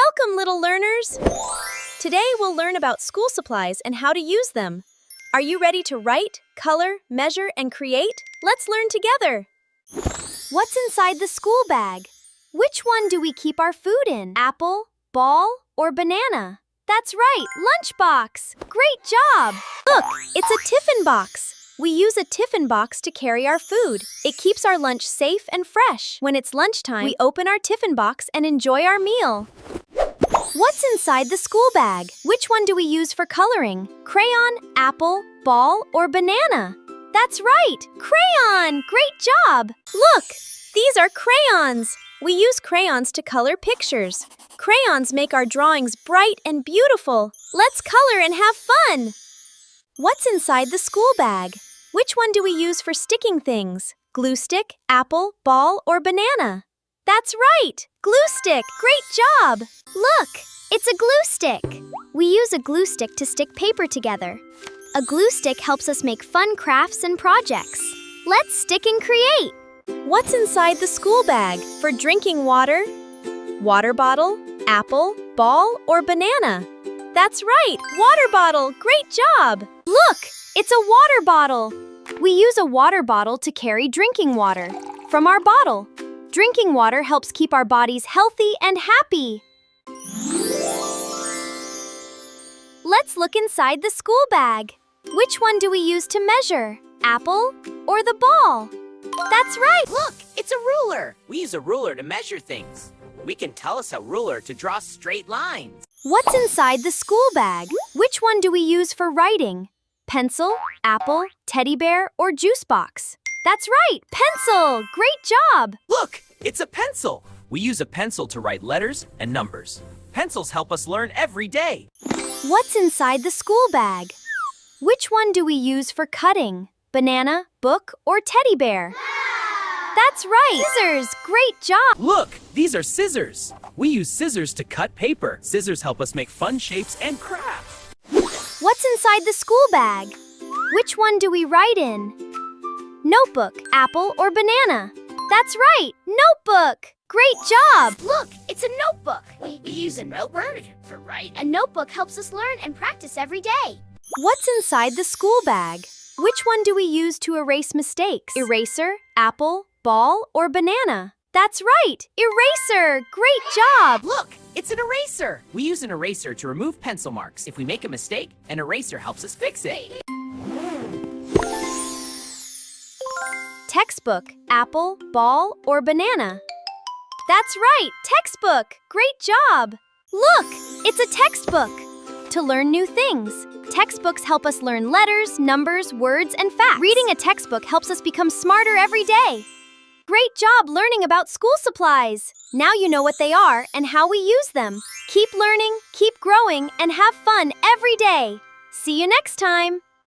Welcome, little learners! Today we'll learn about school supplies and how to use them. Are you ready to write, color, measure, and create? Let's learn together! What's inside the school bag? Which one do we keep our food in? Apple, ball, or banana? That's right, lunchbox! Great job! Look, it's a Tiffin Box. We use a Tiffin Box to carry our food. It keeps our lunch safe and fresh. When it's lunchtime, we open our Tiffin Box and enjoy our meal. What's inside the school bag? Which one do we use for coloring? Crayon, apple, ball, or banana? That's right, crayon! Great job! Look, these are crayons. We use crayons to color pictures. Crayons make our drawings bright and beautiful. Let's color and have fun! What's inside the school bag? Which one do we use for sticking things? Glue stick, apple, ball, or banana? That's right! Glue stick! Great job! Look! It's a glue stick! We use a glue stick to stick paper together. A glue stick helps us make fun crafts and projects. Let's stick and create! What's inside the school bag? For drinking water? Water bottle, apple, ball, or banana? That's right! Water bottle! Great job! Look! It's a water bottle! We use a water bottle to carry drinking water from our bottle. Drinking water helps keep our bodies healthy and happy. Let's look inside the school bag. Which one do we use to measure? Apple or the ball? That's right! Look, it's a ruler. We use a ruler to measure things. We can tell us a ruler to draw straight lines. What's inside the school bag? Which one do we use for writing? Pencil, apple, teddy bear, or juice box? That's right, pencil! Great job! Look, it's a pencil. We use a pencil to write letters and numbers. Pencils help us learn every day. What's inside the school bag? Which one do we use for cutting? Banana, book, or teddy bear? That's right, scissors! Great job! Look, these are scissors. We use scissors to cut paper. Scissors help us make fun shapes and crafts. What's inside the school bag? Which one do we write in? Notebook, apple, or banana? That's right, notebook! Great job! Look, it's a notebook. We use a notebook for writing. A notebook helps us learn and practice every day. What's inside the school bag? Which one do we use to erase mistakes? Eraser, apple, ball, or banana? That's right, eraser! Great job! Look, it's an eraser. We use an eraser to remove pencil marks. If we make a mistake, an eraser helps us fix it. Textbook, apple, ball, or banana? That's right, textbook! Great job! Look, it's a textbook! To learn new things. Textbooks help us learn letters, numbers, words, and facts. Reading a textbook helps us become smarter every day. Great job learning about school supplies! Now you know what they are and how we use them. Keep learning, keep growing, and have fun every day. See you next time!